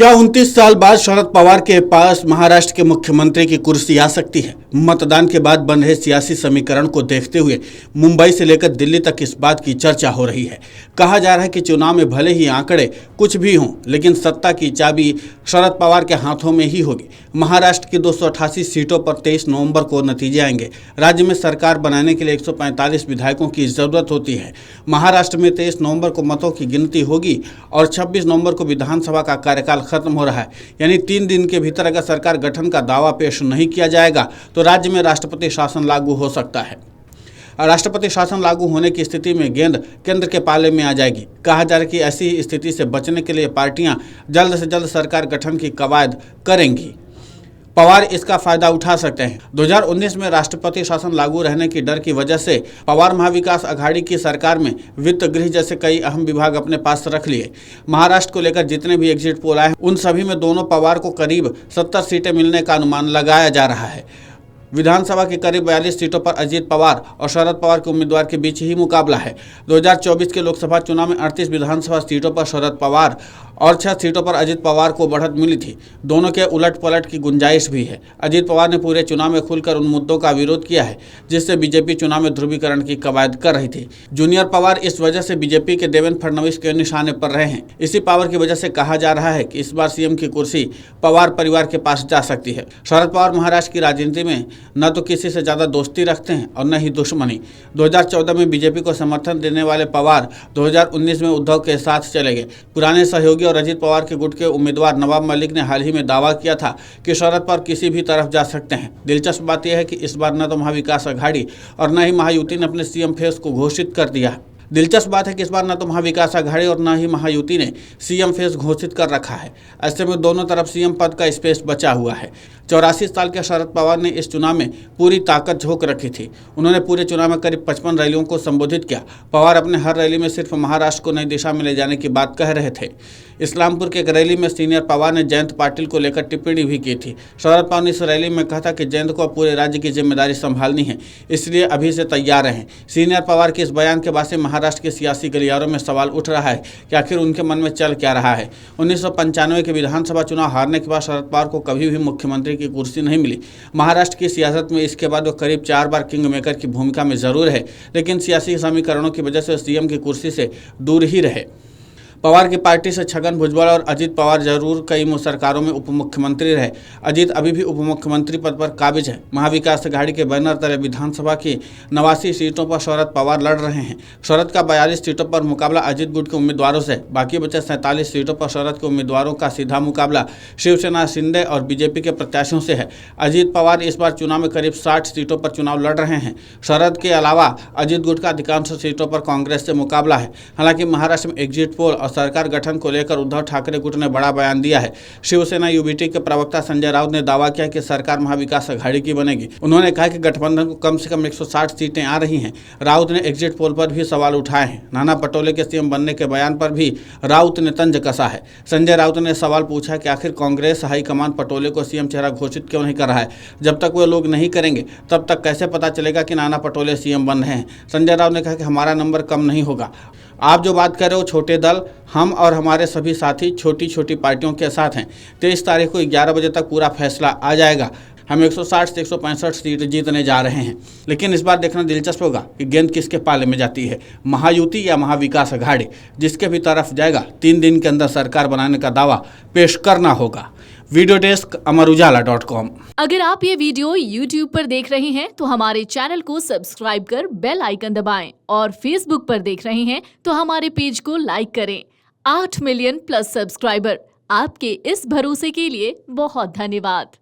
क्या 29 साल बाद शरद पवार के पास महाराष्ट्र के मुख्यमंत्री की कुर्सी आ सकती है? मतदान के बाद बन रहे सियासी समीकरण को देखते हुए मुंबई से लेकर दिल्ली तक इस बात की चर्चा हो रही है। कहा जा रहा है कि चुनाव में भले ही आंकड़े कुछ भी हों, लेकिन सत्ता की चाबी शरद पवार के हाथों में ही होगी। महाराष्ट्र की 288 सीटों पर 23 नवंबर को नतीजे आएंगे। राज्य में सरकार बनाने के लिए 145 विधायकों की जरूरत होती है। महाराष्ट्र में 23 नवंबर को मतों की गिनती होगी और 26 नवंबर को विधानसभा का कार्यकाल खत्म हो रहा है। यानी 3 दिन के भीतर अगर सरकार गठन का दावा पेश नहीं किया जाएगा तो राज्य में राष्ट्रपति शासन लागू हो सकता है। राष्ट्रपति शासन लागू होने की स्थिति में गेंद केंद्र के पाले में आ जाएगी। कहा जा रहा है कि ऐसी स्थिति से बचने के लिए पार्टियां जल्द से जल्द सरकार गठन की कवायद करेंगी। पवार इसका फायदा उठा सकते हैं। 2019 में राष्ट्रपति शासन लागू रहने की डर की वजह से पवार महाविकास अघाड़ी की सरकार में वित्त, गृह जैसे कई अहम विभाग अपने पास रख लिए। महाराष्ट्र को लेकर जितने भी एग्जिट पोल आए उन सभी में दोनों पवार को करीब 70 सीटें मिलने का अनुमान लगाया जा रहा है। विधानसभा की करीब 42 सीटों पर अजीत पवार और शरद पवार के उम्मीदवार के बीच ही मुकाबला है। 2024 के लोकसभा चुनाव में 38 विधानसभा सीटों पर शरद पवार और 6 सीटों पर अजीत पवार को बढ़त मिली थी। दोनों के उलट पलट की गुंजाइश भी है। अजीत पवार ने पूरे चुनाव में खुलकर उन मुद्दों का विरोध किया है जिससे बीजेपी चुनाव में ध्रुवीकरण की कवायद कर रही थी। जूनियर पवार इस वजह से बीजेपी के देवेंद्र फडणवीस के निशाने पर रहे हैं। इसी पावर की वजह से कहा जा रहा है कि इस बार सीएम की कुर्सी पवार परिवार के पास जा सकती है। शरद पवार महाराष्ट्र की राजनीति में न तो किसी से ज्यादा दोस्ती रखते हैं और न ही दुश्मनी। 2014 में बीजेपी को समर्थन देने वाले पवार 2019 में उद्धव के साथ चले गए। पुराने सहयोगी और अजीत पवार के गुट के उम्मीदवार नवाब मलिक ने हाल ही में दावा किया था कि शरद पवार किसी भी तरफ जा सकते हैं। दिलचस्प बात यह है कि इस बार न तो महाविकास अघाड़ी और न ही महायुति ने अपने सीएम फेस को घोषित कर दिया है। दिलचस्प बात है कि इस बार न तो महाविकास अघाड़ी और न ही महायुति ने सीएम फेस घोषित कर रखा है। ऐसे में दोनों तरफ सीएम पद का स्पेस बचा हुआ है। 84 साल के शरद पवार ने इस चुनाव में पूरी ताकत झोंक रखी थी। उन्होंने पूरे चुनाव में करीब 55 रैलियों को संबोधित किया। पवार अपने हर रैली में सिर्फ महाराष्ट्र को नई दिशा में ले जाने की बात कह रहे थे। इस्लामपुर के एक रैली में सीनियर पवार ने जयंत पाटिल को लेकर टिप्पणी भी की थी। शरद पवार ने इस रैली में कहा था कि जयंत को पूरे राज्य की जिम्मेदारी संभालनी है, इसलिए अभी से तैयार रहें। सीनियर पवार के इस बयान के बाद से महाराष्ट्र के सियासी गलियारों में सवाल उठ रहा है कि आखिर उनके मन में चल क्या रहा है। 1995 के विधानसभा चुनाव हारने के बाद शरद पवार को कभी भी मुख्यमंत्री की कुर्सी नहीं मिली। महाराष्ट्र की सियासत में इसके बाद वो करीब 4 बार किंग मेकर की भूमिका में जरूर है, लेकिन सियासी समीकरणों की वजह से सीएम की कुर्सी से दूर ही रहे। पवार की पार्टी से छगन भुजबल और अजीत पवार जरूर कई सरकारों में उप मुख्यमंत्री रहे। अजीत अभी भी उप मुख्यमंत्री पद पर काबिज है। महाविकास अघाड़ी के बैनर तले विधानसभा की 89 सीटों पर शरद पवार लड़ रहे हैं। शरद का 42 सीटों पर मुकाबला अजीत गुट के उम्मीदवारों से। बाकी बचे 47 सीटों पर शरद के उम्मीदवारों का सीधा मुकाबला शिवसेना, शिंदे और बीजेपी के प्रत्याशियों से है। अजीत पवार इस बार चुनाव में करीब 60 सीटों पर चुनाव लड़ रहे हैं। शरद के अलावा अजीत गुट का अधिकांश सीटों पर कांग्रेस से मुकाबला है। हालांकि महाराष्ट्र में एग्जिट पोल और सरकार गठन को लेकर उद्धव ठाकरे गुट ने बड़ा बयान दिया है। शिवसेना यूबीटी के प्रवक्ता संजय राउत ने दावा किया कि सरकार महाविकास अघाड़ी की बनेगी। उन्होंने कहा कि गठबंधन को कम से कम 160 सीटें आ रही हैं। राउत ने एग्जिट पोल पर भी सवाल उठाए हैं। नाना पटोले के सीएम बनने के बयान पर भी राउत ने तंज कसा है। संजय राउत ने सवाल पूछा कि आखिर कांग्रेस हाईकमान पटोले को सीएम चेहरा घोषित क्यों नहीं कर रहा है। जब तक वो लोग नहीं करेंगे तब तक कैसे पता चलेगा कि नाना पटोले सीएम बन रहे हैं। संजय राउत ने कहा कि हमारा नंबर कम नहीं होगा। आप जो बात कर रहे हो छोटे दल, हम और हमारे सभी साथी छोटी छोटी पार्टियों के साथ हैं। 23 तारीख को 11 बजे तक पूरा फैसला आ जाएगा। हम 160 से 165 सीट जीतने जा रहे हैं। लेकिन इस बार देखना दिलचस्प होगा कि गेंद किसके पाले में जाती है, महायुति या महाविकास अघाड़ी। जिसके भी तरफ जाएगा 3 दिन के अंदर सरकार बनाने का दावा पेश करना होगा। वीडियो डेस्क अमरउजाला.com। अगर आप ये वीडियो YouTube पर देख रहे हैं तो हमारे चैनल को सब्सक्राइब कर बेल आइकन दबाएं और Facebook पर देख रहे हैं तो हमारे पेज को लाइक करें। 8 मिलियन प्लस सब्सक्राइबर, आपके इस भरोसे के लिए बहुत धन्यवाद।